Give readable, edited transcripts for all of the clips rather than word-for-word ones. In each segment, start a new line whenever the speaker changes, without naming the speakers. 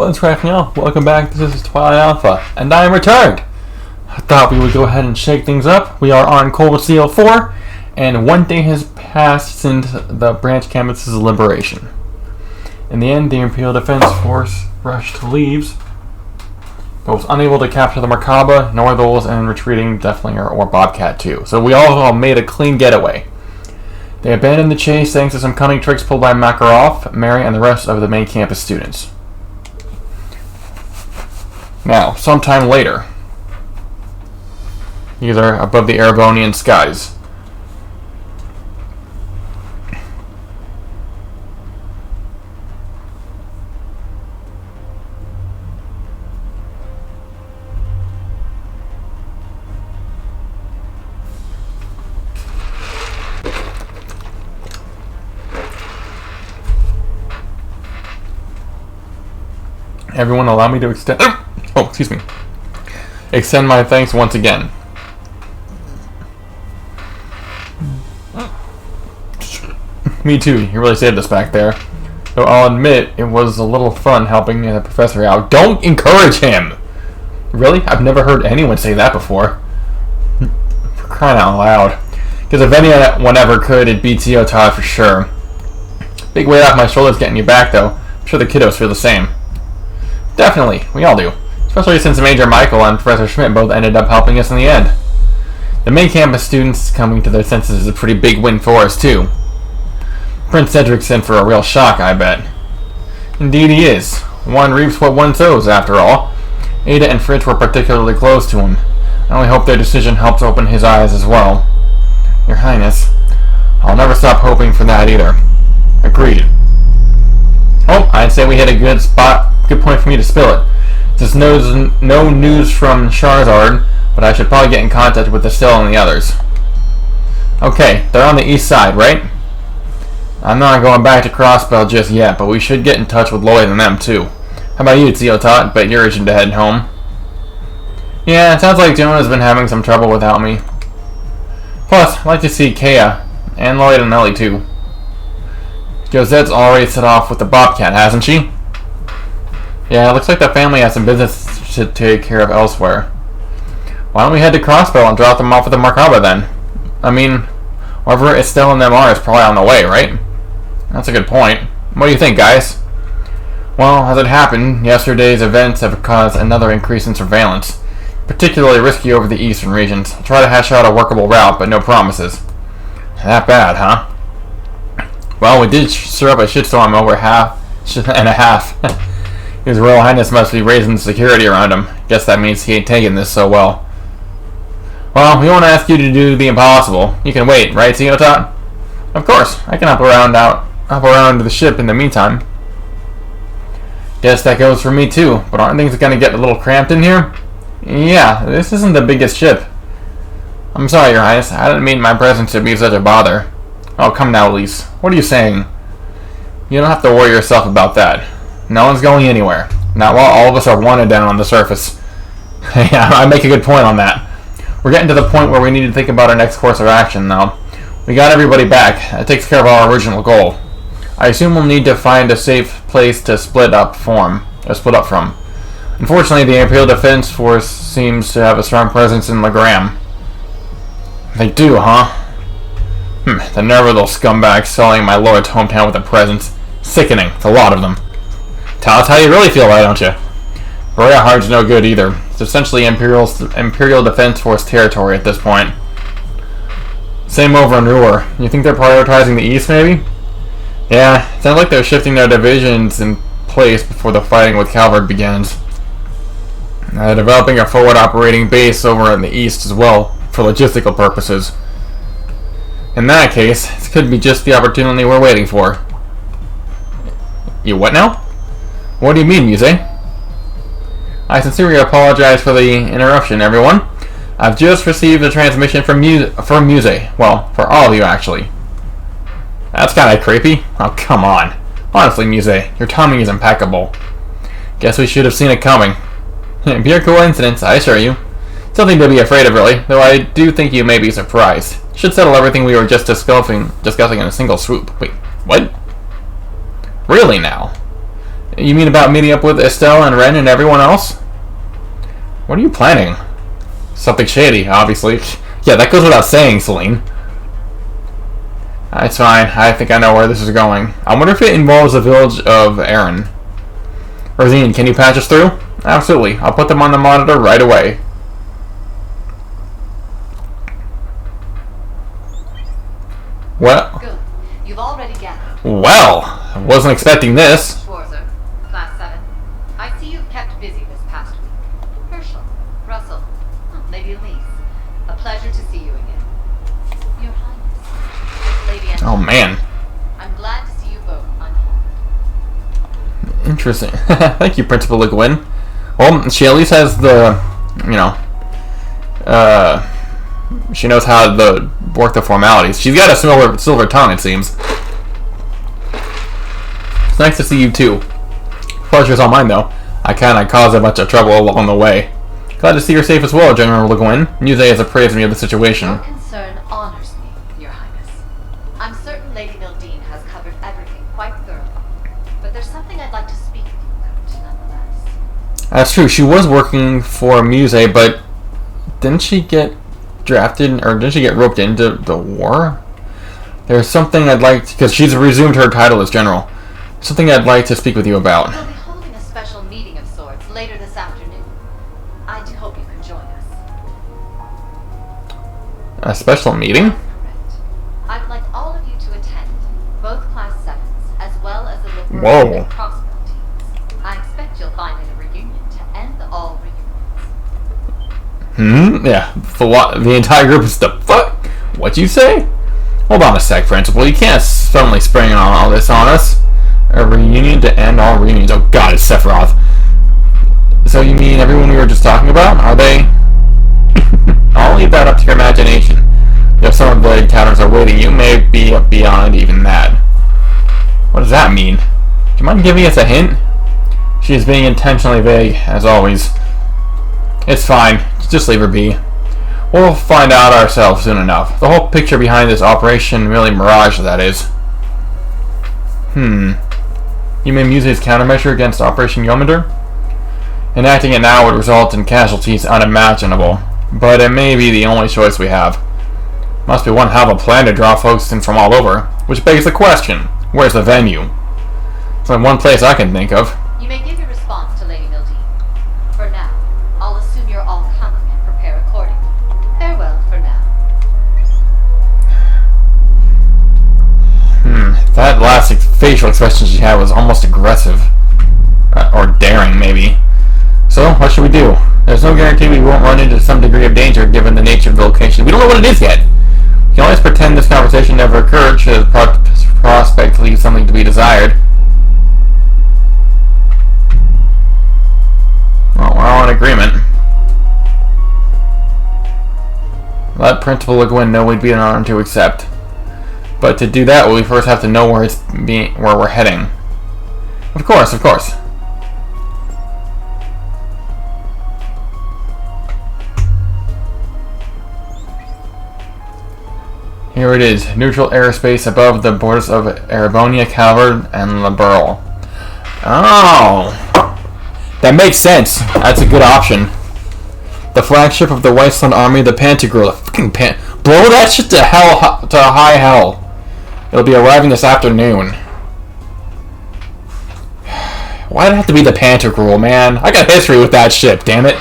What's cracking up? Welcome back. This is Twilight Alpha, and I am returned. I thought we would go ahead and shake things up. We are on Cold Steel 4, and 1 day has passed since the branch campus's liberation. In the end, the Imperial Defense Force rushed to Leaves, but was unable to capture the Merkaba, Northels, and retreating Deathlinger or Bobcat 2. So we all made a clean getaway. They abandoned the chase thanks to some cunning tricks pulled by Makarov, Mary, and the rest of the main campus students. Now, sometime later, these are above the Erebonian skies. Everyone allow me to extend my thanks once again. Me too, you really saved us back there. Though I'll admit, it was a little fun helping the professor out. Don't encourage him! Really? I've never heard anyone say that before. For crying out loud. Because if anyone ever could, it'd be Tio Todd for sure. Big weight off my shoulders getting you back, though. I'm sure the kiddos feel the same. Definitely, we all do. Especially since Major Michael and Professor Schmidt both ended up helping us in the end. The main campus students coming to their senses is a pretty big win for us, too. Prince Cedric's in for a real shock, I bet. Indeed he is. One reaps what one sows, after all. Ada and Fritz were particularly close to him. I only hope their decision helps open his eyes as well. Your Highness, I'll never stop hoping for that either. Agreed. Oh, I'd say we hit a good spot. Good point for me to spill it. There's no news from Charizard, but I should probably get in contact with Estelle and the others. Okay, they're on the east side, right? I'm not going back to Crossbell just yet, but we should get in touch with Lloyd and them too. How about you, Tio Tot? Bet you're itching to head home. Yeah, it sounds like Jonah's been having some trouble without me. Plus, I'd like to see Kea, and Lloyd and Ellie too. Josette's already set off with the Bobcat, hasn't she? Yeah, it looks like the family has some business to take care of elsewhere. Why don't we head to Crossbell and drop them off at the Merkaba then? I mean, wherever Estelle and them are is probably on the way, right? That's a good point. What do you think, guys? Well, as it happened, yesterday's events have caused another increase in surveillance, particularly risky over the eastern regions. I'll try to hash out a workable route, but no promises. That bad, huh? Well, we did stir up a shitstorm over and a half. His Royal Highness must be raising security around him. Guess that means he ain't taking this so well. Well, we won't ask you to do the impossible. You can wait, right, Tio Tot? Of course, I can hop around to the ship in the meantime. Guess that goes for me too, but aren't things gonna get a little cramped in here? Yeah, this isn't the biggest ship. I'm sorry, Your Highness, I didn't mean my presence to be such a bother. Oh, come now, Elise. What are you saying? You don't have to worry yourself about that. No one's going anywhere. Not while all of us are wanted down on the surface. Yeah, I make a good point on that. We're getting to the point where we need to think about our next course of action now. We got everybody back. That takes care of our original goal. I assume we'll need to find a safe place to split up from. Unfortunately, the Imperial Defense Force seems to have a strong presence in Legram. They do, huh? The nerve of those scumbags selling my lord's hometown with a presence. Sickening. It's a lot of them. Tell us how you really feel, why don't you? Berea Hard's no good either. It's essentially Imperial Defense Force territory at this point. Same over in Ruhr. You think they're prioritizing the east, maybe? Yeah, it sounds like they're shifting their divisions in place before the fighting with Calvard begins. Developing a forward operating base over in the east as well, for logistical purposes. In that case, this could be just the opportunity we're waiting for. You what now? What do you mean, Muse? I sincerely apologize for the interruption, everyone. I've just received a transmission from Muse. Well, for all of you, actually. That's kind of creepy. Oh, come on. Honestly, Muse, your timing is impeccable. Guess we should have seen it coming. Pure coincidence, I assure you. Something to be afraid of, really, though I do think you may be surprised. Should settle everything we were just discussing in a single swoop. Wait, what? Really now? You mean about meeting up with Estelle and Ren and everyone else? What are you planning? Something shady, obviously. Yeah, that goes without saying, Celine. It's fine. I think I know where this is going. I wonder if it involves the village of Erin. Rosine, can you patch us through? Absolutely. I'll put them on the monitor right away. Well.
Good. You've already gathered.
Well, I wasn't expecting this.
Schwarzer, Class 7. I see you've kept busy this past week. Herschel, Russell, Lady Elise. A pleasure to see you again. Your Highness, Lady Anne.
Oh man.
I'm glad to see you both unharmed.
Interesting. Thank you, Principal Le Guin. Well, she at least has the, she knows how to work the formalities. She's got a silver tongue, it seems. It's nice to see you too. Pleasure's all mine, though. I kinda caused a bunch of trouble along the way. Glad to see you're safe as well, General Le Guin. Nuse has appraised me of the situation.
Your concern honors me, Your Highness. I'm certain Lady Mildine has covered everything quite thoroughly. But there's something I'd like to speak with you about, nonetheless.
That's true. She was working for Muse, but didn't she get drafted, or didn't she get roped into the war? There's something I'd like to, because she's resumed her title as General. Something I'd like to speak with you about.
We'll be holding a special meeting of sorts later this afternoon. I do hope you can join us.
A special meeting?
Correct. I'd like all of you to attend, both Class 7s, as well as the Liberal
Whoa.
and Crossbow teams. I expect you'll find it a reunion to end all reunions.
Yeah. The entire group is the fuck? What'd you say? Hold on a sec, Principal. You can't suddenly spring on all this on us. A reunion to end all reunions. Oh god, it's Sephiroth. So you mean everyone we were just talking about? Are they? I'll leave that up to your imagination. If some of the encounters are waiting, you may be beyond even that. What does that mean? Do you mind giving us a hint? She is being intentionally vague, as always. It's fine. Just leave her be. We'll find out ourselves soon enough. The whole picture behind this operation really mirage, that is. You mean Muse's countermeasure against Operation Yominder? Enacting it now would result in casualties unimaginable, but it may be the only choice we have. Must be one hell of a plan to draw folks in from all over, which begs the question, where's the venue? It's only one place I can think of.
You may give your response to Lady Mildine. For now, I'll assume you're all coming and prepare accordingly. Farewell for now.
That last facial expression she had was almost aggressive. Or daring, maybe. So, what should we do? There's no guarantee we won't run into some degree of danger given the nature of the location. We don't know what it is yet. We can always pretend this conversation never occurred should the prospect leave something to be desired. Well, we're all in agreement. Let Principal Le Guin know we'd be an honor to accept. But to do that, we first have to know where we're heading. Of course, of course. Here it is, neutral airspace above the borders of Erebonia, Calvard, and Liberl. Oh, that makes sense. That's a good option. The flagship of the Wasteland Army, the Pantagruel. The fucking blow that shit to hell, to high hell. It'll be arriving this afternoon. Why'd it have to be the Pantagruel, man? I got history with that ship, damn it.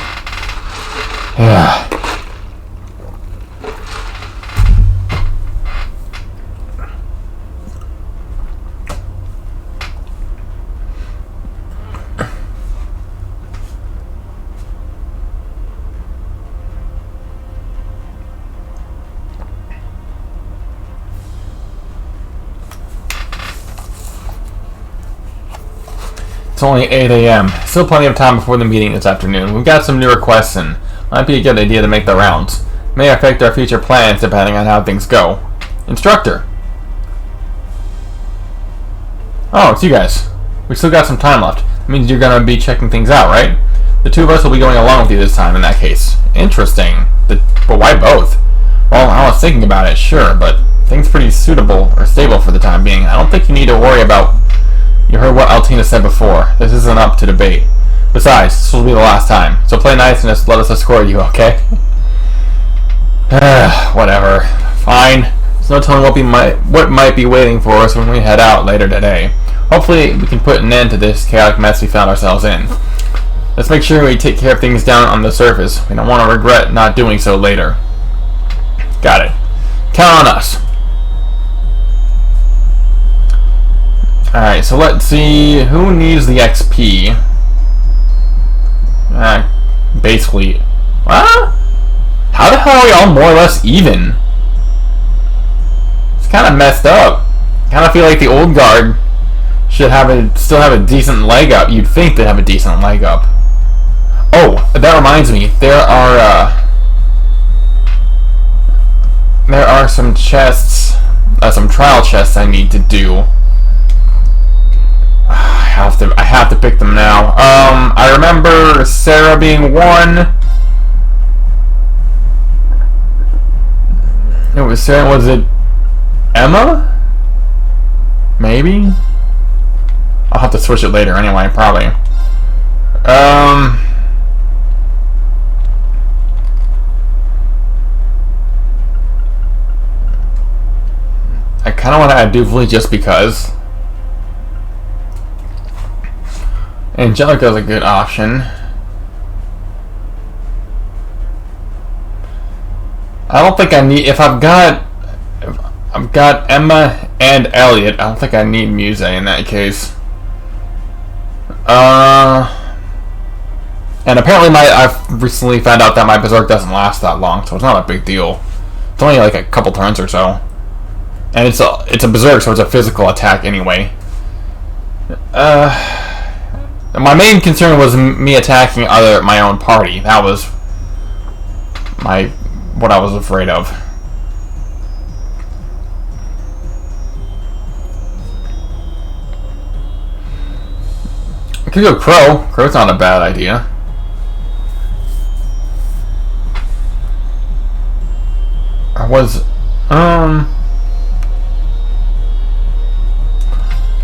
It's only 8 a.m. Still plenty of time before the meeting this afternoon. We've got some new requests and might be a good idea to make the rounds. May affect our future plans depending on how things go. Instructor. Oh, it's you guys. We still got some time left. That means you're gonna be checking things out, right? The two of us will be going along with you this time in that case. Interesting. But why both? Well, I was thinking about it, sure, but things pretty suitable or stable for the time being. I don't think you need to worry about You heard what Altina said before. This isn't up to debate. Besides, this will be the last time. So play nice and just let us escort you, okay? Whatever. Fine. There's no telling what might be waiting for us when we head out later today. Hopefully, we can put an end to this chaotic mess we found ourselves in. Let's make sure we take care of things down on the surface. We don't want to regret not doing so later. Got it. Count on us. Alright, so let's see. Who needs the XP? Basically. What? How the hell are we all more or less even? It's kind of messed up. Kind of feel like the old guard should still have a decent leg up. You'd think they'd have a decent leg up. Oh, that reminds me. There are some chests, some trial chests I need to do. I have to pick them now. I remember Sarah being one. It was Sarah. Was it Emma? Maybe. I'll have to switch it later anyway, probably. I kind of want to add Duvley just because. Angelica's a good option. I don't think I need. If I've got Emma and Elliot, I don't think I need Muse in that case. And apparently I've recently found out that my Berserk doesn't last that long, so it's not a big deal. It's only like a couple turns or so. And it's a Berserk, so it's a physical attack anyway. My main concern was me attacking my own party. That was what I was afraid of. I could go Crow. Crow's not a bad idea.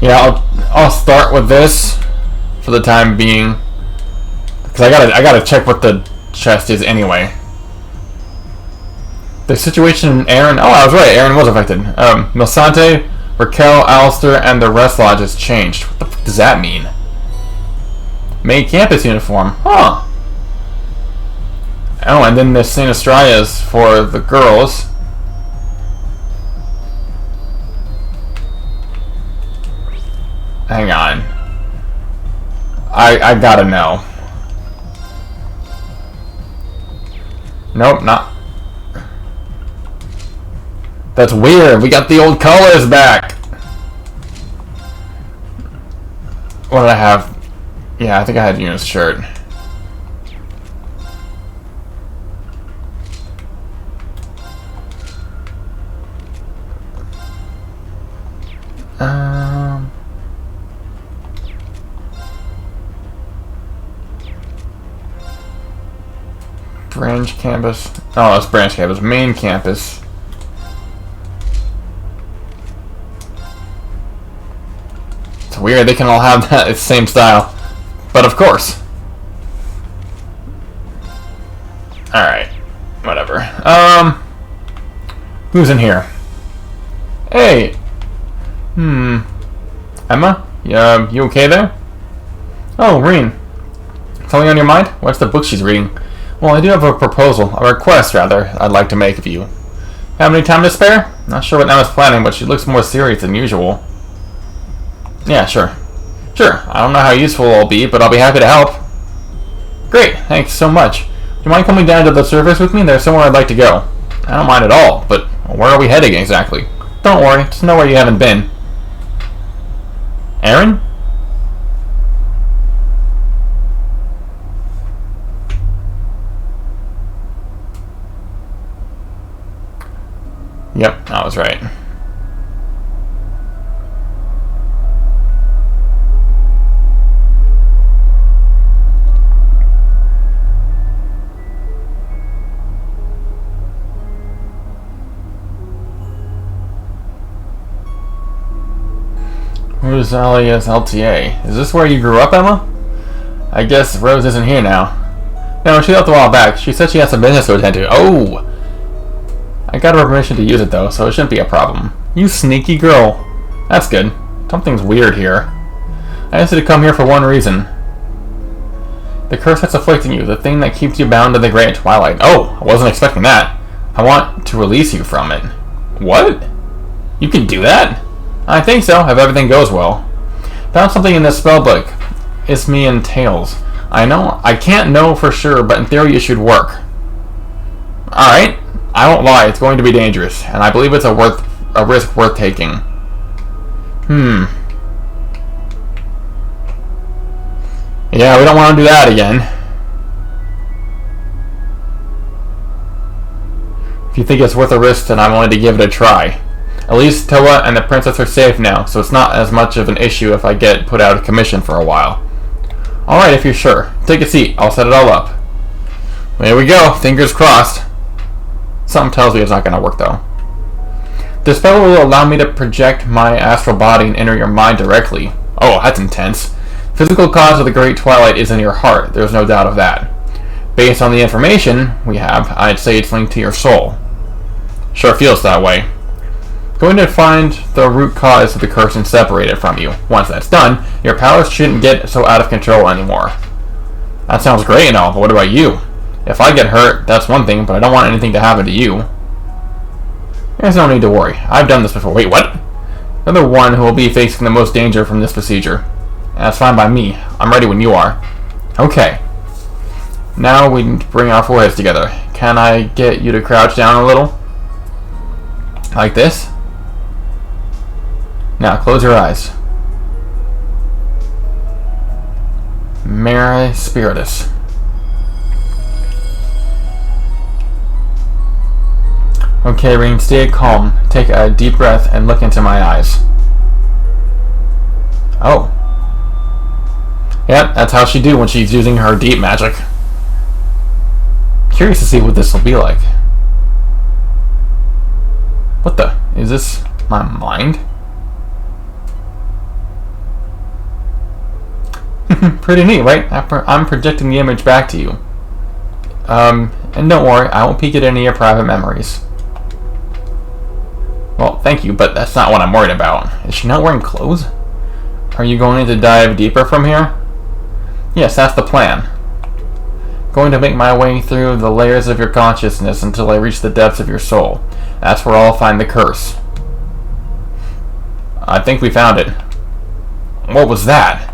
Yeah, I'll start with this for the time being, because I gotta check what the chest is anyway. The situation in Aaron. Oh, I was right. Aaron was affected. Milsante, Raquel, Alistair, and the rest lodge has changed. What the fuck does that mean? Main campus uniform. Huh. Oh, and then the St. Estralla's for the girls. Hang on. I gotta know. Nope, not. That's weird. We got the old colors back. What did I have? Yeah, I think I had Yuna's shirt. Branch campus. Oh, that's branch campus. Main campus. It's weird. They can all have that same style, but of course. All right. Whatever. Who's in here? Hey. Emma? Yeah, you okay there? Oh, Reen. Something on your mind? What's the book she's reading? Well, I do have a proposal, a request rather, I'd like to make of you. Have any time to spare? Not sure what Emma's planning, but she looks more serious than usual. Yeah, sure. Sure, I don't know how useful I'll be, but I'll be happy to help. Great, thanks so much. Do you mind coming down to the surface with me? There's somewhere I'd like to go. I don't mind at all, but where are we heading exactly? Don't worry, just know where you haven't been. Aaron? Yep, I was right. Rosalia's LTA. Is this where you grew up, Emma? I guess Rose isn't here now. No, she left a while back. She said she has some business to attend to. Oh! I got her permission to use it though, so it shouldn't be a problem. You sneaky girl. That's good. Something's weird here. I asked you to come here for one reason. The curse that's afflicting you, the thing that keeps you bound to the Great Twilight. Oh, I wasn't expecting that. I want to release you from it. What? You can do that? I think so, if everything goes well. Found something in this spell book. It's me and Tails. I can't know for sure, but in theory it should work. Alright, I won't lie, it's going to be dangerous, and I believe it's a risk worth taking. Yeah, we don't want to do that again. If you think it's worth a risk, then I'm willing to give it a try. At least Toa and the princess are safe now, so it's not as much of an issue if I get put out of commission for a while. Alright, if you're sure. Take a seat, I'll set it all up. There we go, fingers crossed. Something tells me it's not going to work though. This spell will allow me to project my astral body and enter your mind directly. Oh, that's intense. Physical cause of the Great Twilight is in your heart, there's no doubt of that. Based on the information we have, I'd say it's linked to your soul. Sure feels that way. Going to find the root cause of the curse and separate it from you. Once that's done, your powers shouldn't get so out of control anymore. That sounds great and all, but what about you? If I get hurt, that's one thing, but I don't want anything to happen to you. There's no need to worry. I've done this before. Wait, what? You're the one who will be facing the most danger from this procedure. That's fine by me. I'm ready when you are. Okay. Now we need to bring our foreheads together. Can I get you to crouch down a little? Like this? Now close your eyes. Mare Spiritus. Okay, Rean, stay calm. Take a deep breath and look into my eyes. Oh. Yep, that's how she do when she's using her deep magic. Curious to see what this will be like. What the? Is this my mind? Pretty neat, right? I'm projecting the image back to you. And don't worry, I won't peek at any of your private memories. Well, thank you, but that's not what I'm worried about. Is she not wearing clothes? Are you going to dive deeper from here? Yes, that's the plan. Going to make my way through the layers of your consciousness until I reach the depths of your soul. That's where I'll find the curse. I think we found it. What was that?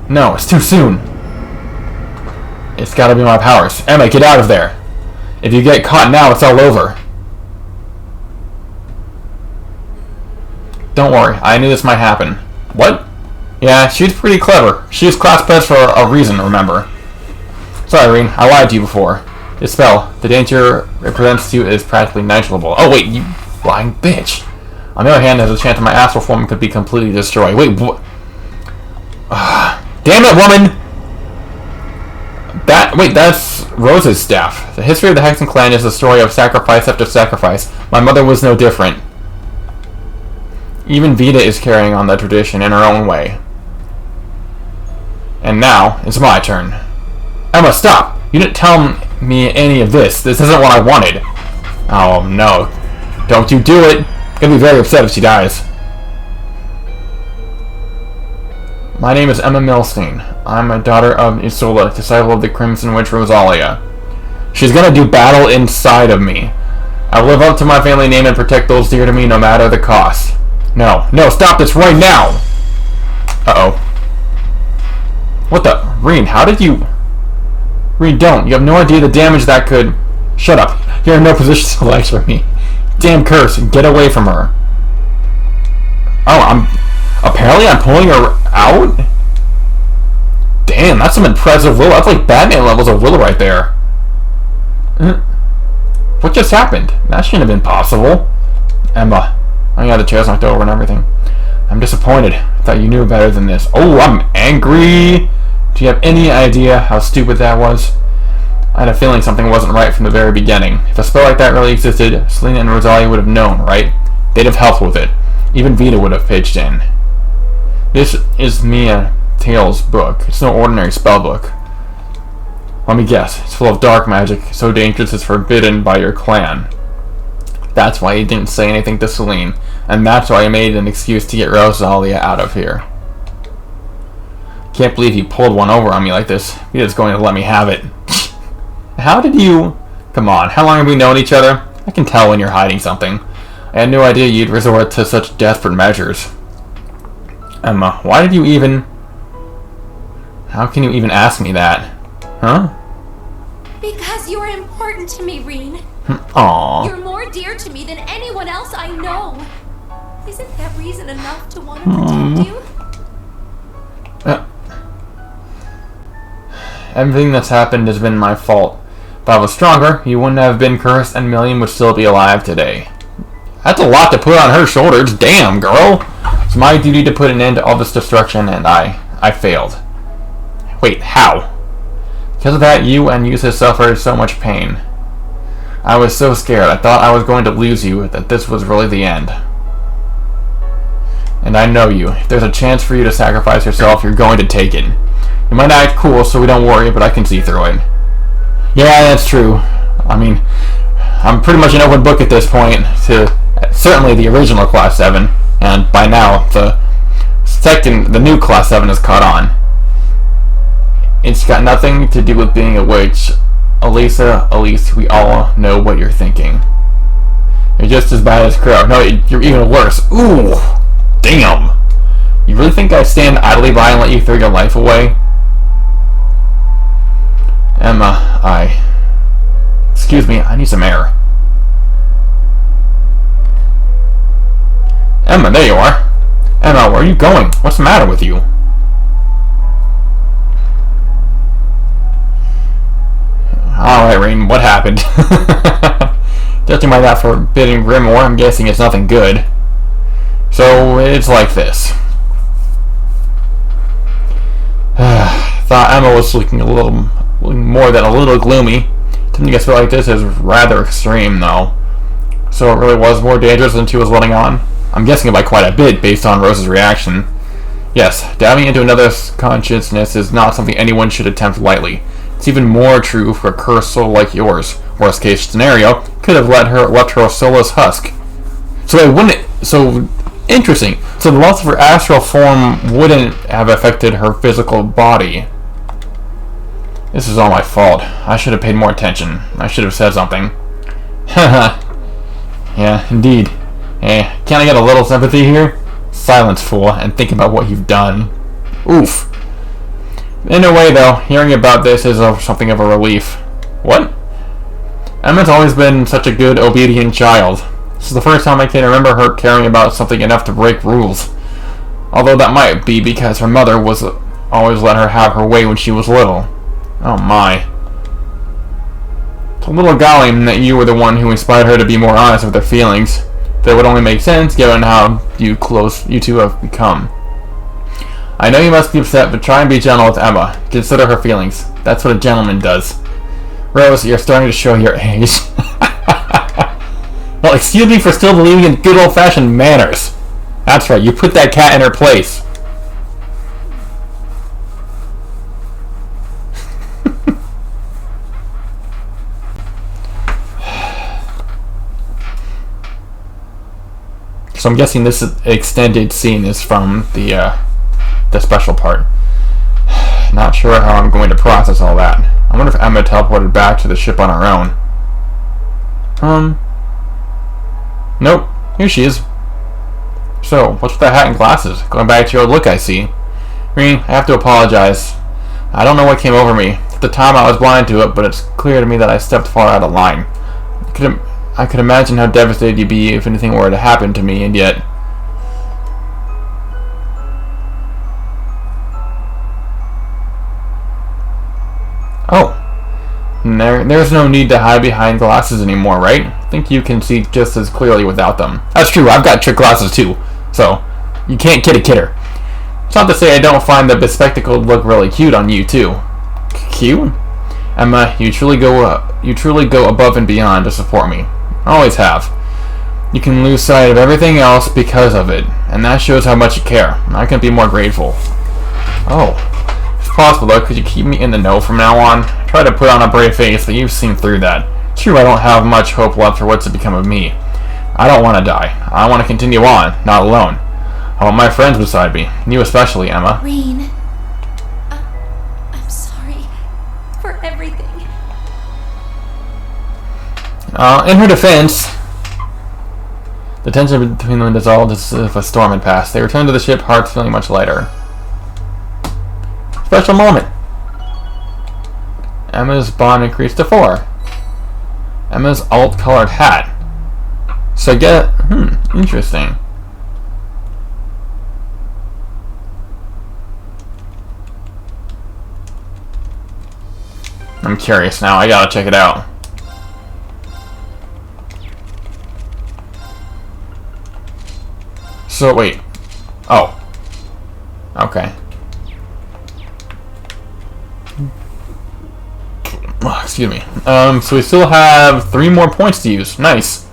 No, it's too soon. It's gotta be my powers. Emma, get out of there. If you get caught now, it's all over. Don't worry, I knew this might happen. What? Yeah, she's pretty clever. She was class pledged for a reason, remember. Sorry, Rean, I lied to you before. This spell, the danger it presents to you is practically negligible. Oh wait, you lying bitch. On the other hand, there's a chance that my astral form could be completely destroyed. Wait, what? Damn it, woman! That's Rose's staff. The history of the Hexen clan is a story of sacrifice after sacrifice. My mother was no different. Even Vita is carrying on that tradition in her own way. And now, it's my turn. Emma, stop! You didn't tell me any of this. This isn't what I wanted. Oh, no. Don't you do it! I'm gonna be very upset if she dies. My name is Emma Milstein. I'm a daughter of Isola, disciple of the Crimson Witch Rosalia. She's gonna do battle inside of me. I will live up to my family name and protect those dear to me no matter the cost. No, stop this right now! Uh-oh. What the? Rean, how did you... Rean, don't. You have no idea the damage that could... Shut up. You're in no position to lecture me. Damn curse. Get away from her. Oh, Apparently I'm pulling her out? Damn, that's some impressive will. That's like Batman levels of will right there. What just happened? That shouldn't have been possible. Emma. I got the chairs knocked over and everything. I'm disappointed. I thought you knew better than this. Oh, I'm angry. Do you have any idea how stupid that was? I had a feeling something wasn't right from the very beginning. If a spell like that really existed, Selena and Rosalia would have known, right? They'd have helped with it. Even Vita would have pitched in. This is Mia Tale's book. It's no ordinary spell book. Let me guess. It's full of dark magic, so dangerous it's forbidden by your clan. That's why he didn't say anything to Celine, and that's why he made an excuse to get Rosalia out of here. Can't believe you pulled one over on me like this. You're just going to let me have it. How did you... Come on, how long have we known each other? I can tell when you're hiding something. I had no idea you'd resort to such desperate measures. Emma, why did you even... How can you even ask me that? Huh?
Because you're important to me, Rean.
Aww.
You're more dear to me than anyone else I know. Isn't that reason enough to want to protect you?
Everything that's happened has been my fault. If I was stronger, you wouldn't have been cursed and Million would still be alive today. That's a lot to put on her shoulders. Damn, girl. It's my duty to put an end to all this destruction, and I failed. Wait, how? Because of that, you and Yusa suffered so much pain. I was so scared. I thought I was going to lose you, that this was really the end. And I know you. If there's a chance for you to sacrifice yourself, you're going to take it. You might act cool, so we don't worry, but I can see through it. Yeah, that's true. I mean, I'm pretty much an open book at this point to certainly the original Class 7, and by now the new Class 7 has caught on. It's got nothing to do with being a witch. Elise, we all know what you're thinking. You're just as bad as Crow. No, you're even worse. Ooh, damn. You really think I'd stand idly by and let you throw your life away? Emma, Excuse me, I need some air. Emma, there you are. Emma, where are you going? What's the matter with you? Alright, Rain, what happened? Judging by that forbidden grimoire, I'm guessing it's nothing good. So, it's like this. Thought Emma was looking more than a little gloomy. Didn't get spell like this is rather extreme, though. So it really was more dangerous than she was letting on? I'm guessing by quite a bit, based on Rose's reaction. Yes, diving into another's consciousness is not something anyone should attempt lightly. It's even more true for a cursed soul like yours. Worst case scenario, could have left her a soulless husk. So interesting. So the loss of her astral form wouldn't have affected her physical body. This is all my fault. I should have paid more attention. I should have said something. Haha. Yeah, indeed. Eh, can't I get a little sympathy here? Silence, fool, and think about what you've done. Oof. In a way, though, hearing about this is something of a relief. What? Emma's always been such a good, obedient child. This is the first time I can remember her caring about something enough to break rules. Although that might be because her mother always let her have her way when she was little. Oh my. It's a little galling that you were the one who inspired her to be more honest with her feelings. That would only make sense given how close you two have become. I know you must be upset, but try and be gentle with Emma. Consider her feelings. That's what a gentleman does. Rose, you're starting to show your age. Well, excuse me for still believing in good old-fashioned manners. That's right, you put that cat in her place. So I'm guessing this extended scene is from the special part. Not sure how I'm going to process all that. I wonder if Emma teleported back to the ship on her own. Nope. Here she is. So, what's with that hat and glasses? Going back to your old look, I see. Rean, I have to apologize. I don't know what came over me. At the time I was blind to it, but it's clear to me that I stepped far out of line. I could imagine how devastated you'd be if anything were to happen to me, and yet... Oh. There's no need to hide behind glasses anymore, right? I think you can see just as clearly without them. That's true, I've got trick glasses too. So, you can't kid a kidder. It's not to say I don't find the bespectacled look really cute on you too. Cute? Emma, you truly go above and beyond to support me. Always have. You can lose sight of everything else because of it, and that shows how much you care. I couldn't be more grateful. Oh. If possible, though, could you keep me in the know from now on? Try to put on a brave face, but you've seen through that. True, I don't have much hope left for what's to become of me. I don't want to die. I want to continue on, not alone. I want my friends beside me. You especially, Emma.
Rean, I'm sorry for everything.
In her defense, the tension between them dissolved as if a storm had passed. They returned to the ship, hearts feeling much lighter. Special moment. Emma's bond increased to 4. Emma's alt-colored hat. So get... interesting. I'm curious now. I gotta check it out. So, wait. Oh. Okay. Oh, excuse me. So we still have 3 more points to use. Nice.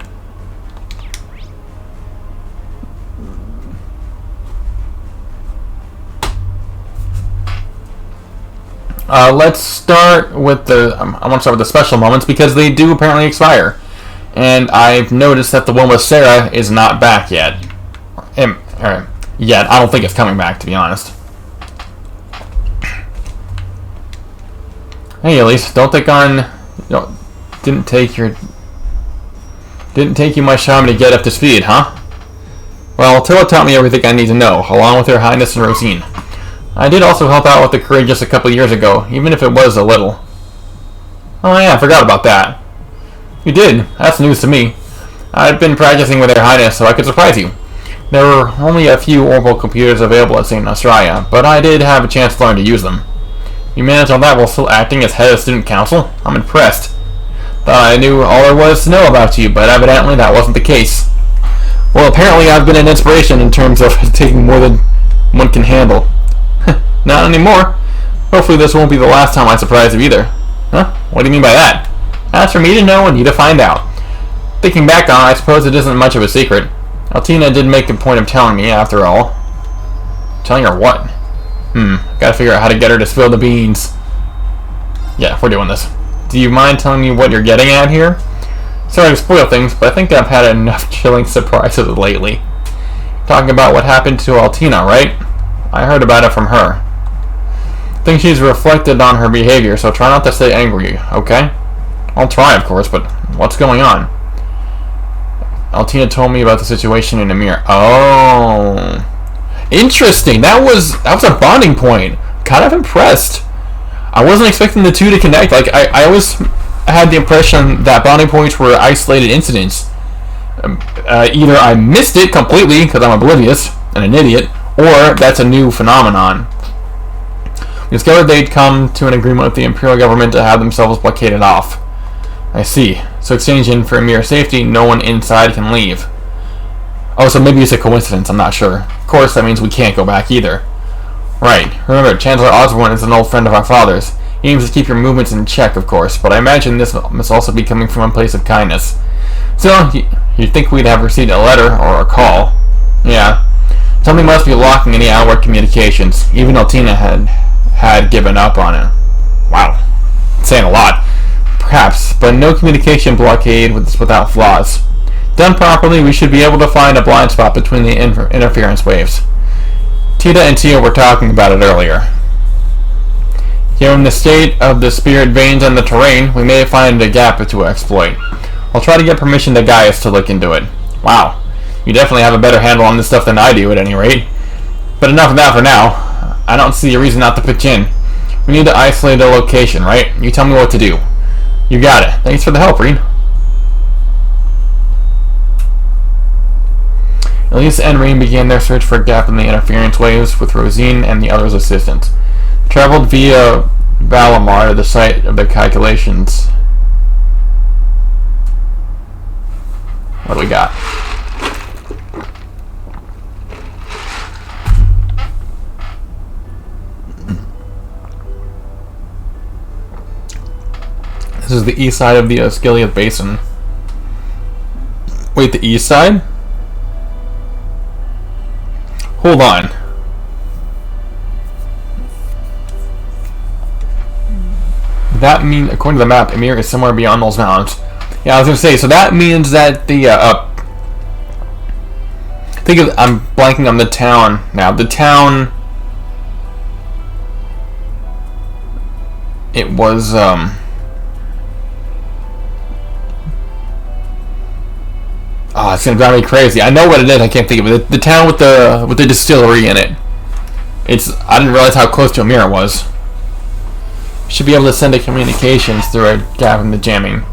Let's start with the... I want to start with the special moments because they do apparently expire. And I've noticed that the one with Sarah is not back yet. Yet. I don't think it's coming back, to be honest. Hey, Elise, don't take on... Didn't take you much time to get up to speed, huh? Well, Tilla taught me everything I need to know, along with Her Highness and Rosine. I did also help out with the crew just a couple years ago, even if it was a little. Oh yeah, I forgot about that. You did. That's news to me. I've been practicing with Her Highness so I could surprise you. There were only a few orbital computers available at St. Australia, but I did have a chance to learn to use them. You managed all that while still acting as head of student council? I'm impressed. Thought I knew all there was to know about you, but evidently that wasn't the case. Well, apparently I've been an inspiration in terms of taking more than one can handle. Not anymore. Hopefully this won't be the last time I surprise you either. Huh? What do you mean by that? That's for me to know and you to find out. Thinking back on it, I suppose it isn't much of a secret. Altina did make a point of telling me, after all. Telling her what? Gotta figure out how to get her to spill the beans. Yeah, we're doing this. Do you mind telling me what you're getting at here? Sorry to spoil things, but I think I've had enough chilling surprises lately. Talking about what happened to Altina, right? I heard about it from her. I think she's reflected on her behavior, so try not to stay angry, okay? I'll try, of course, but what's going on? Altina told me about the situation in Amir. Oh. Interesting. That was a bonding point. Kind of impressed. I wasn't expecting the two to connect. Like, I always had the impression that bonding points were isolated incidents. Either I missed it completely because I'm oblivious and an idiot, or that's a new phenomenon. We discovered they'd come to an agreement with the Imperial government to have themselves blockaded off. I see. So exchanging for mere safety, no one inside can leave. Oh, so maybe it's a coincidence, I'm not sure. Of course, that means we can't go back either. Right. Remember, Chancellor Osborne is an old friend of our father's. He aims to keep your movements in check, of course, but I imagine this must also be coming from a place of kindness. So, you'd think we'd have received a letter or a call. Yeah. Something must be blocking any outward communications. Even Altina had given up on it. Wow. Saying a lot. Perhaps, but no communication blockade without flaws. Done properly, we should be able to find a blind spot between the interference waves. Tita and Tia were talking about it earlier. Given the state of the spirit veins and the terrain, we may find a gap to exploit. I'll try to get permission to Gaius to look into it. Wow. You definitely have a better handle on this stuff than I do, at any rate. But enough of that for now. I don't see a reason not to pitch in. We need to isolate a location, right? You tell me what to do. You got it. Thanks for the help, Reed. Elise and Reed began their search for a gap in the interference waves with Rosine and the others' assistants. Traveled via Valamar to the site of the calculations. What do we got? This is the east side of the Skilliath Basin. Wait, the east side? Hold on. That means, according to the map, Emir is somewhere beyond those mountains. Yeah, I was gonna say, so that means that the, I'm blanking on the town now. The town, it was, oh, it's gonna drive me crazy. I know what it is, I can't think of it. The town with the distillery in it. I didn't realize how close to Emir it was. Should be able to send a communications through a gap in the jamming.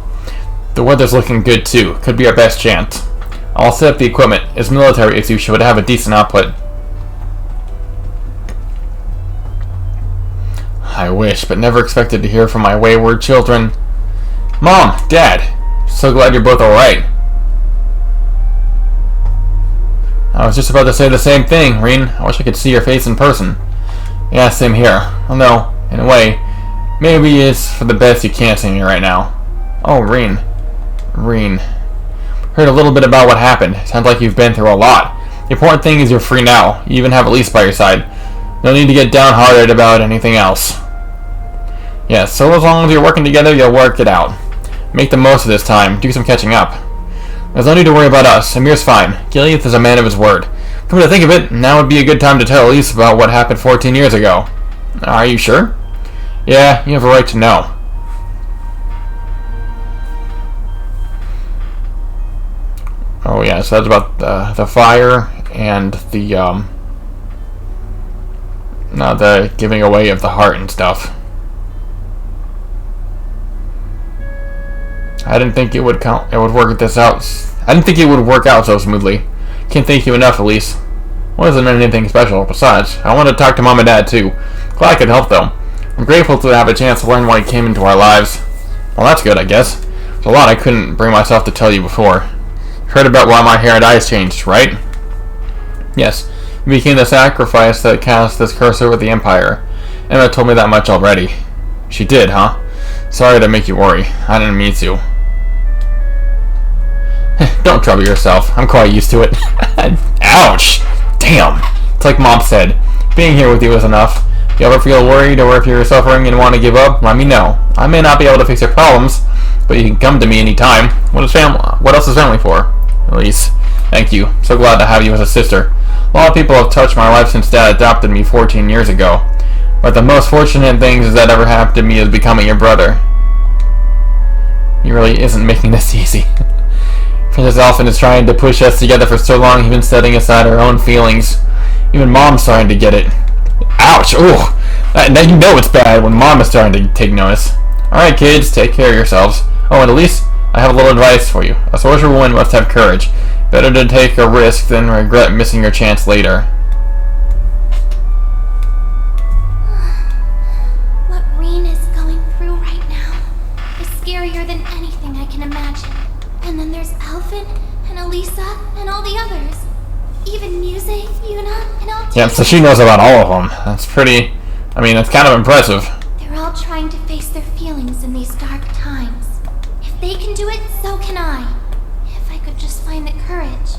The weather's looking good too. Could be our best chance. I'll set up the equipment. It's military issue should have a decent output. I wish, but never expected to hear from my wayward children. Mom, Dad, so glad you're both alright. I was just about to say the same thing, Reen. I wish I could see your face in person. Yeah, same here. Although, in a way, maybe it's for the best you can't see me right now. Oh, Reen. Heard a little bit about what happened. Sounds like you've been through a lot. The important thing is you're free now. You even have Elise by your side. No need to get downhearted about anything else. Yes, so as long as you're working together, you'll work it out. Make the most of this time. Do some catching up. There's no need to worry about us. Emir's fine. Gileath is a man of his word. Come to think of it, now would be a good time to tell Elise about what happened 14 years ago. Are you sure? Yeah, you have a right to know. Oh yeah, so that's about the fire and the giving away of the heart and stuff. I didn't think it would work this out. I didn't think it would work out so smoothly. Can't thank you enough, Elise. Wasn't anything special. Besides, I wanted to talk to Mom and Dad too. Glad I could help though. I'm grateful to have a chance to learn why he came into our lives. Well, that's good, I guess. There's a lot I couldn't bring myself to tell you before. Heard about why my hair and eyes changed, right? Yes. You became the sacrifice that cast this curse over the Empire. Emma told me that much already. She did, huh? Sorry to make you worry. I didn't mean to. Don't trouble yourself. I'm quite used to it. Ouch! Damn! It's like Mom said. Being here with you is enough. If you ever feel worried or if you're suffering and want to give up, let me know. I may not be able to fix your problems, but you can come to me anytime. What else is family for? Elise, thank you. So glad to have you as a sister. A lot of people have touched my life since Dad adopted me 14 years ago. But the most fortunate things that ever happened to me is becoming your brother. He really isn't making this easy. Princess Alphen is trying to push us together for so long, even setting aside our own feelings. Even Mom's starting to get it. Ouch! Ooh! Now you know it's bad when Mom is starting to take notice. Alright kids, take care of yourselves. Oh, and Elise, I have a little advice for you. A soldier woman must have courage. Better to take a risk than regret missing your chance later.
What Reen is going through right now is scarier than anything I can imagine. And then there's Alphen and Elisa and all the others. Even Muse, Yuna, and Altair.
Yeah, so she knows about all of them. That's pretty... I mean, that's kind of impressive.
They're all trying to face their feelings in these dark times. If they can do it, so can I. If I could just find the courage.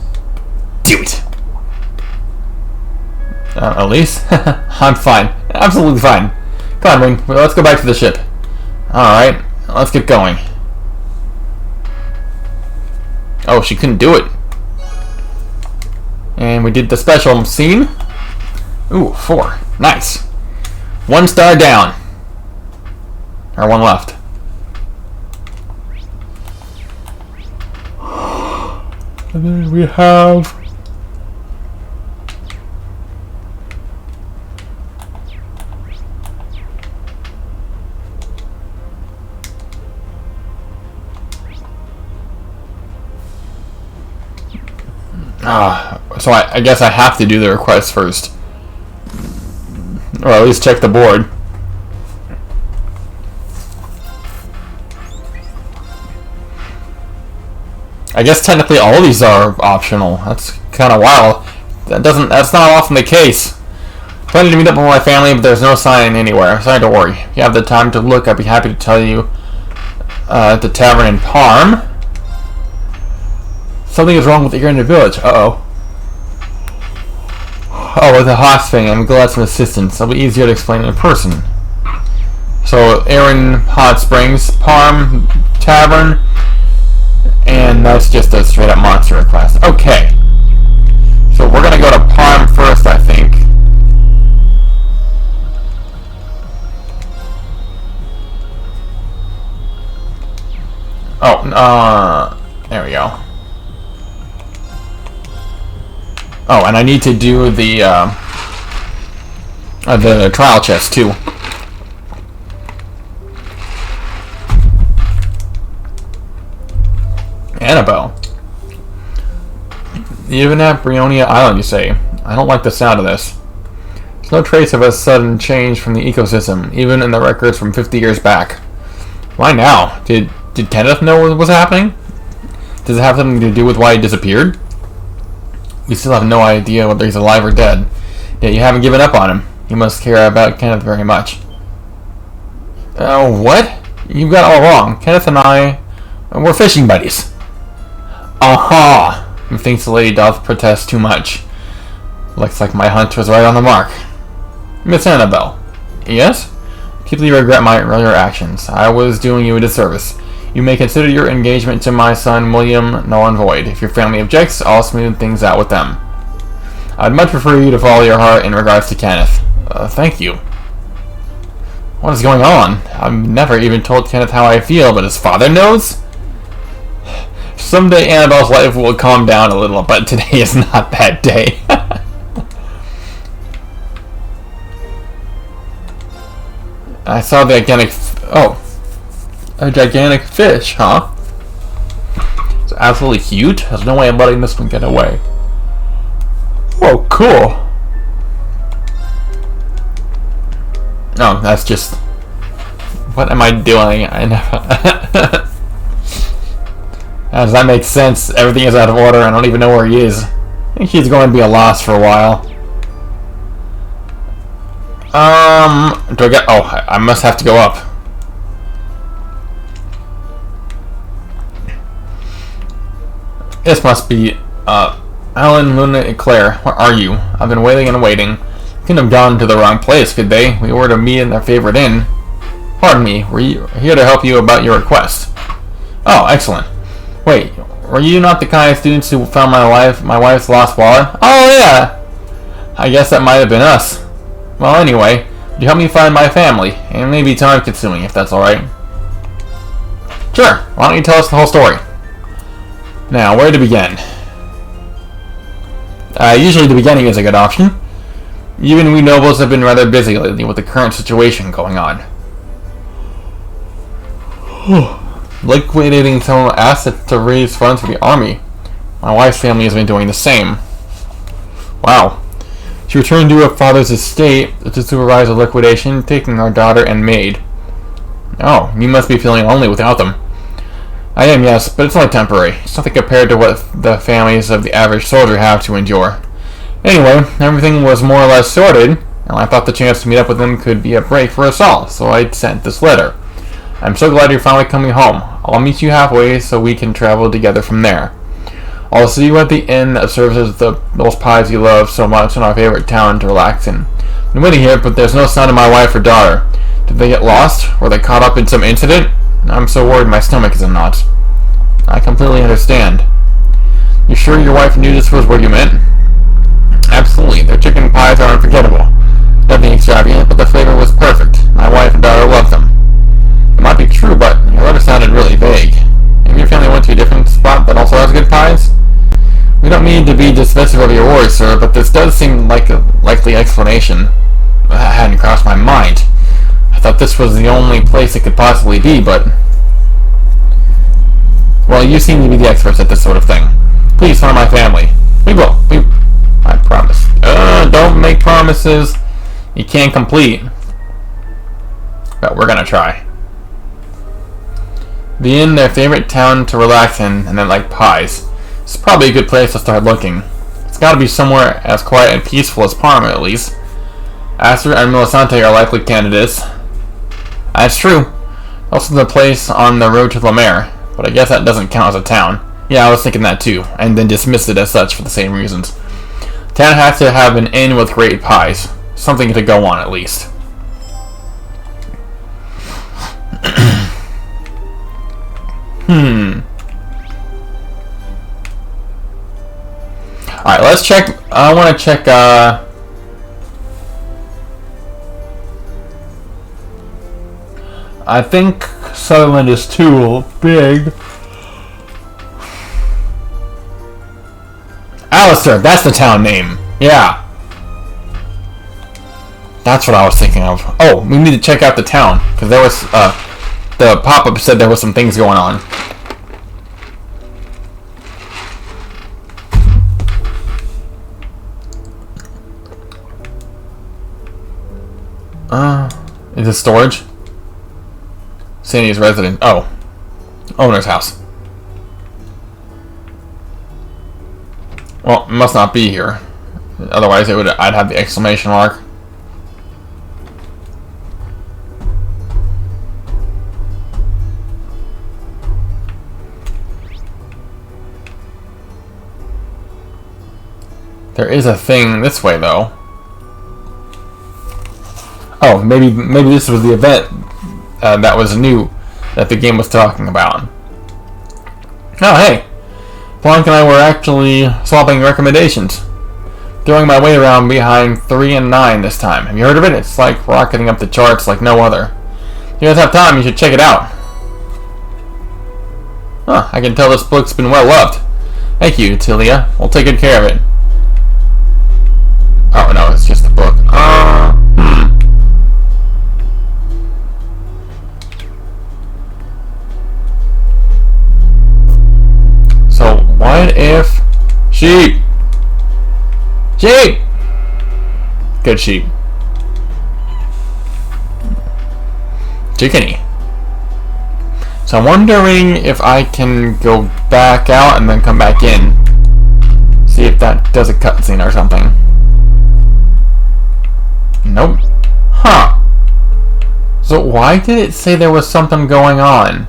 Do it! Elise? I'm fine. Absolutely fine. Come on, Ring. Let's go back to the ship. Alright, let's get going. Oh, she couldn't do it. And we did the special scene. Ooh, 4. Nice. 1 star down. Or 1 left. And then we have... so I guess I have to do the request first. Or at least check the board. I guess technically all these are optional. That's kind of wild. That's not often the case. Planning to meet up with my family, but there's no sign anywhere. So don't worry. If you have the time to look, I'd be happy to tell you At the tavern in Parm. Something is wrong with the air in the village. Uh-oh. Oh, with the Hawks thing, I'm glad some assistance. It'll be easier to explain in person. So, Aaron Hot Springs, Parm, Tavern, and that's just a straight up monster request. Okay. So we're gonna go to Parm first, I think. Oh, there we go. Oh, and I need to do the trial chest too. Annabelle. Even at Brionia Island, you say? I don't like the sound of this. There's no trace of a sudden change from the ecosystem, even in the records from 50 years back. Why now? Did Kenneth know what was happening? Does it have something to do with why he disappeared? We still have no idea whether he's alive or dead. Yet you haven't given up on him. You must care about Kenneth very much. What? You've got it all wrong. Kenneth and I, we're fishing buddies. Aha! Methinks the lady doth protest too much. Looks like my hunch was right on the mark. Miss Annabelle. Yes? Deeply regret my earlier actions. I was doing you a disservice. You may consider your engagement to my son William null and void. If your family objects, I'll smooth things out with them. I'd much prefer you to follow your heart in regards to Kenneth. Thank you. What is going on? I've never even told Kenneth how I feel, but his father knows? Someday Annabelle's life will calm down a little, but today is not that day. I saw the gigantic... a gigantic fish, huh? It's absolutely huge. There's no way I'm letting this one get away. Oh, cool. No, that's just... What am I doing? I never... Does that make sense? Everything is out of order. I don't even know where he is. I think he's going to be a loss for a while. Do I get... Oh, I must have to go up. This must be, Alan, Luna, and Claire. Where are you? I've been waiting and waiting. Couldn't have gone to the wrong place, could they? We were to meet in their favorite inn. Pardon me, we're here to help you about your request. Oh, excellent. Wait, were you not the kind of students who found my wife's lost wallet? Oh, yeah! I guess that might have been us. Well, anyway, would you help me find my family? It may be time-consuming, if that's alright. Sure, why don't you tell us the whole story? Now, where to begin? Usually the beginning is a good option. Even we nobles have been rather busy lately with the current situation going on. Liquidating some assets to raise funds for the army. My wife's family has been doing the same. Wow. She returned to her father's estate to supervise the liquidation, taking our daughter and maid. Oh, you must be feeling lonely without them. I am, yes, but it's only temporary. It's nothing compared to what the families of the average soldier have to endure. Anyway, everything was more or less sorted, and I thought the chance to meet up with them could be a break for us all, so I sent this letter. I'm so glad you're finally coming home. I'll meet you halfway so we can travel together from there. I'll see you at the inn that serves as those pies you love so much in our favorite town to relax in. I'm waiting here, but there's no sign of my wife or daughter. Did they get lost? Were they caught up in some incident? I'm so worried my stomach is in knots. I completely understand. You sure your wife knew this was what you meant? Absolutely. Their chicken pies are unforgettable. Nothing extravagant, but the flavor was perfect. My wife and daughter loved them. It might be true, but your letter sounded really vague. Maybe your family went to a different spot that also has good pies? We don't mean to be dismissive of your worries, sir, but this does seem like a likely explanation. That hadn't crossed my mind. I thought this was the only place it could possibly be, but... Well, you seem to be the experts at this sort of thing. Please find my family. We will. I promise. Don't make promises you can't complete. But we're gonna try. Be in their favorite town to relax in, and then like pies. It's probably a good place to start looking. It's gotta be somewhere as quiet and peaceful as Parma, at least. Aster and Melisante are likely candidates. That's true. Also the place on the road to Lemaire, but I guess that doesn't count as a town. Yeah, I was thinking that too, and then dismissed it as such for the same reasons. Town has to have an inn with great pies. Something to go on, at least. Alright, let's check. I want to check, I think Sutherland is too big. Alistair, that's the town name. Yeah. That's what I was thinking of. Oh, we need to check out the town. Because there was, the pop-up said there was some things going on. Is this storage? Sandy's resident. Oh. Owner's house. Well, it must not be here. Otherwise, I'd have the exclamation mark. There is a thing this way, though. Oh, maybe this was the event that was new that the game was talking about. Oh, hey. Blanc and I were actually swapping recommendations. Throwing my weight around behind 3 and 9 this time. Have you heard of it? It's like rocketing up the charts like no other. If you guys have time, you should check it out. Huh, I can tell this book's been well loved. Thank you, Tilia. We'll take good care of it. Oh, no, it's just a book. So, what if... Sheep! Sheep! Good sheep. Chickeny. So I'm wondering if I can go back out and then come back in. See if that does a cutscene or something. Nope. Huh. So why did it say there was something going on?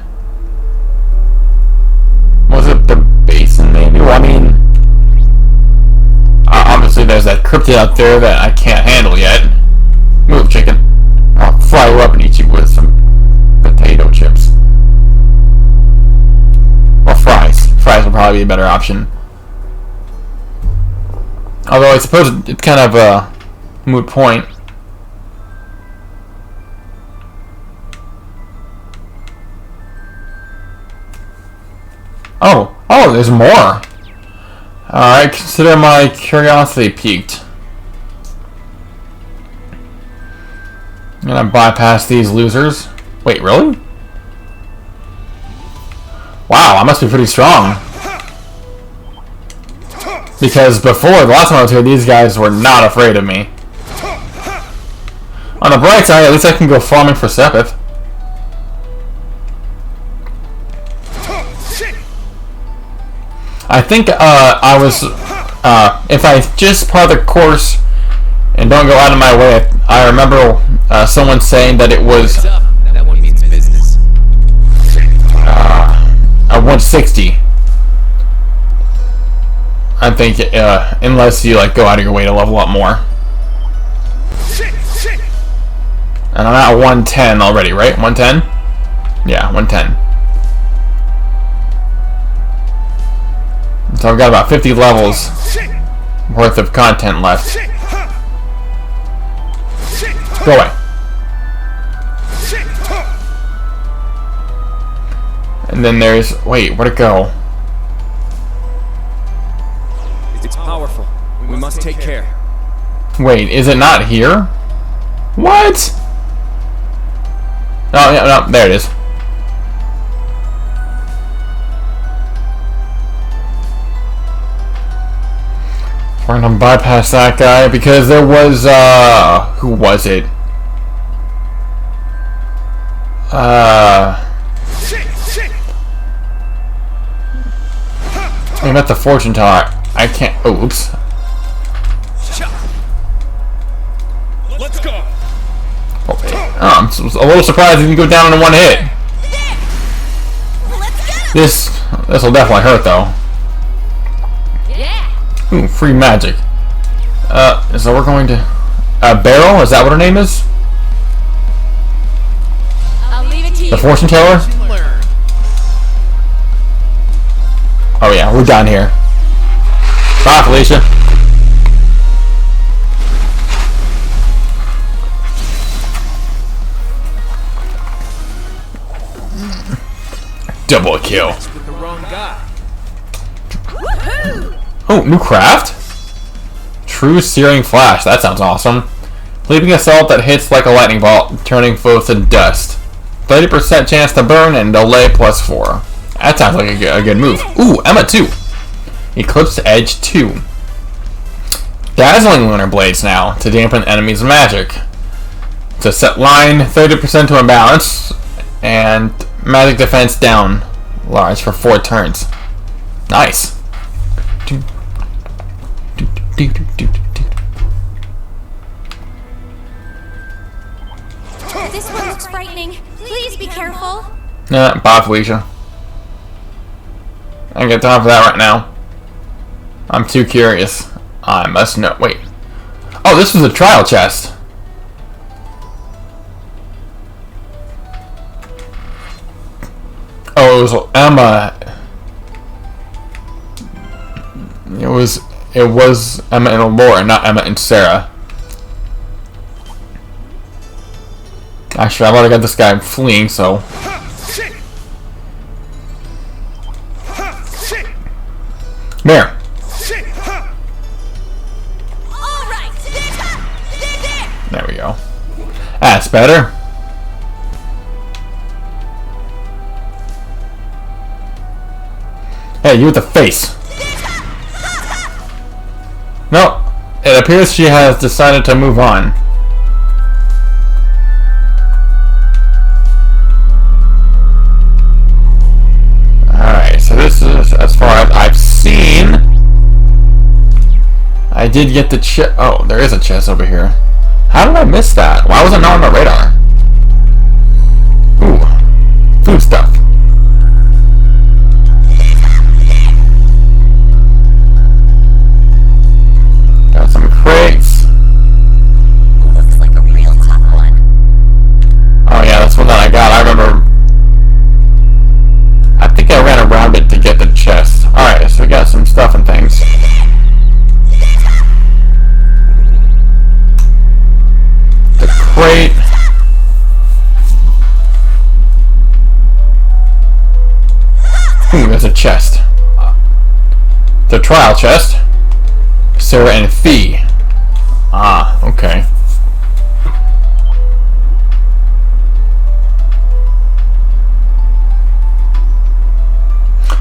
Was it the basin maybe? Well, I mean... obviously there's that cryptid out there that I can't handle yet. Move, chicken. I'll fry you up and eat you with some potato chips. Or fries. Fries would probably be a better option. Although I suppose it's kind of a moot point. Oh, there's more. Alright, consider my curiosity piqued. I'm gonna bypass these losers. Wait, really? Wow, I must be pretty strong. Because before, the last time I was here, these guys were not afraid of me. On the bright side, at least I can go farming for Sepith. I think I was, if I just part the course and don't go out of my way, I remember someone saying that it was
That one means business.
a 160. I think unless you like go out of your way to level up more. And I'm at 110 already, right? 110? Yeah, 110. So I've got about 50 levels worth of content left. Go away. And then there's... Wait, where'd it go?
It's powerful. We must take care.
Wait, is it not here? What? Oh, yeah, no, there it is. We're gonna bypass that guy because there was, who was it? I'm at the fortune teller. I can't, oh, oops.
Let's go.
Okay. Oh, I'm a little surprised he can go down in one hit. This will definitely hurt though. Ooh, free magic. So we're going to Beryl. Is that what her name is?
I'll leave it to you.
The fortune teller. Oh yeah, we're done here. Bye, Felicia. Double kill.
With the wrong guy.
Oh, new craft? True Searing Flash. That sounds awesome. Leaping assault that hits like a lightning bolt, turning foes to dust. 30% chance to burn and delay +4. That sounds like a good move. Ooh, Emma 2. Eclipse Edge 2. Dazzling Lunar Blades now to dampen enemies' magic. To set line 30% to imbalance and magic defense down large for 4 turns. Nice.
This one looks frightening. Please be careful.
Nah, bye, Felicia. I ain't got time for that right now. I'm too curious. I must know. Wait. Oh, this was a trial chest. Oh, it was Emma. It was Emma and Laura, not Emma and Sarah. Actually, I've already got this guy fleeing, so. There. There we go. That's better. Hey, you with the face. No, it appears she has decided to move on. Alright, so this is as far as I've seen. I did get the chest. Oh, there is a chest over here. How did I miss that? Why was it not on my radar? Ooh, food stuff. Got some crates.
Looks like a real tough one.
Oh yeah, that's one that I got. I remember. I think I ran around it to get the chest. Alright, so we got some stuff and things. The crate. Ooh, there's a chest. The trial chest. Sarah and Fee. Ah, okay.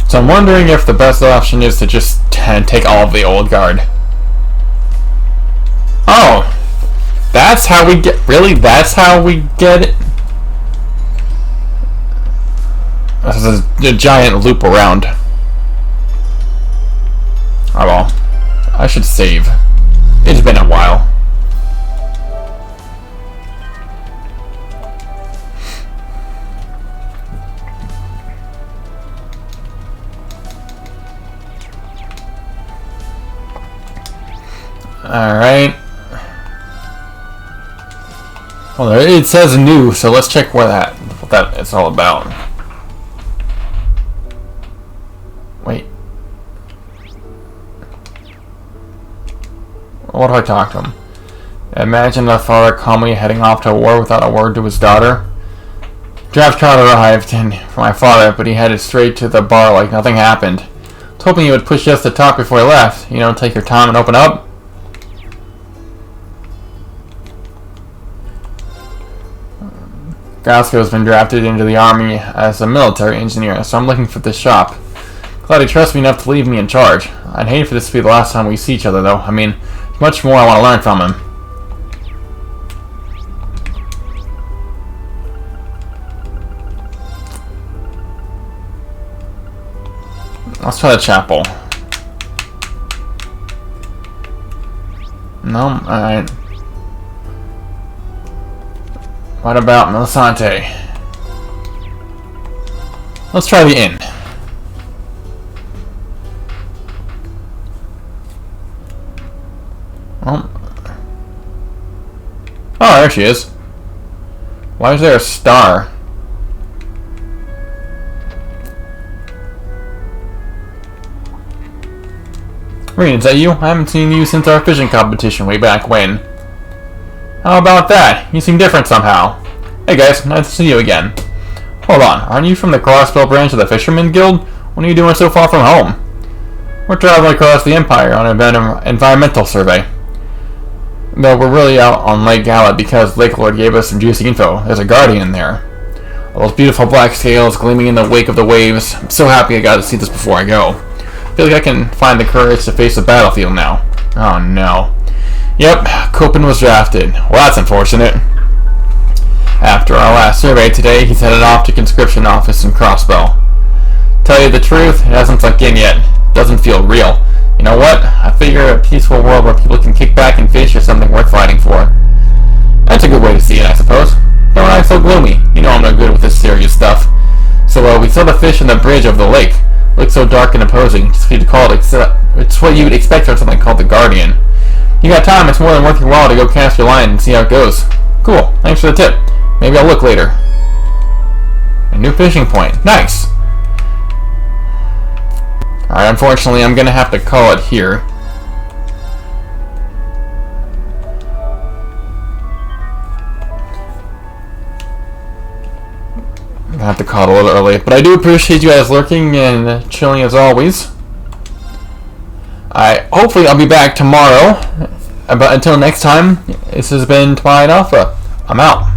So I'm wondering if the best option is to just take all of the old guard. Oh, that's how we get. Really, that's how we get it. This is a giant loop around. Oh well. I should save. It's been a while. Alright. Well, it says new, so let's check what that is all about. Wait. What do I talk to him? Imagine the father calmly heading off to war without a word to his daughter. Draft card arrived for my father, but he headed straight to the bar like nothing happened. I was hoping he would push us to talk before he left. You know, take your time and open up. Gasco's been drafted into the army as a military engineer, so I'm looking for this shop. Glad he trusts me enough to leave me in charge. I'd hate for this to be the last time we see each other, though. I mean, much more I want to learn from him. Let's try the chapel. No? Alright. What about Melisante? Let's try the inn. Oh, there she is. Why is there a star? Marine, is that you? I haven't seen you since our fishing competition way back when. How about that? You seem different somehow. Hey guys, nice to see you again. Hold on, aren't you from the Crossbell branch of the Fisherman Guild? What are you doing so far from home? We're traveling across the Empire on an environmental survey. No, we're really out on Lake Gallat because Lake Lord gave us some juicy info. There's a guardian there. All those beautiful black scales gleaming in the wake of the waves. I'm so happy I got to see this before I go. I feel like I can find the courage to face the battlefield now. Oh no. Yep, Copen was drafted. Well, that's unfortunate. After our last survey today, he's headed off to conscription office in Crossbell. Tell you the truth, it hasn't sunk in yet. Doesn't feel real. You know what? I figure a peaceful world where people can kick back and fish is something worth fighting for. That's a good way to see it, I suppose. Don't act so gloomy. You know I'm no good with this serious stuff. So, we saw the fish on the bridge over the lake. Looks so dark and imposing. Just need to call it. It's what you would expect from something called the Guardian. You got time, it's more than worth your while to go cast your line and see how it goes. Cool. Thanks for the tip. Maybe I'll look later. A new fishing point. Nice! Alright, unfortunately, I'm gonna have to call it here. I have to call it a little early, but I do appreciate you guys lurking and chilling as always. Hopefully I'll be back tomorrow, but until next time, this has been Twilight Alpha. I'm out.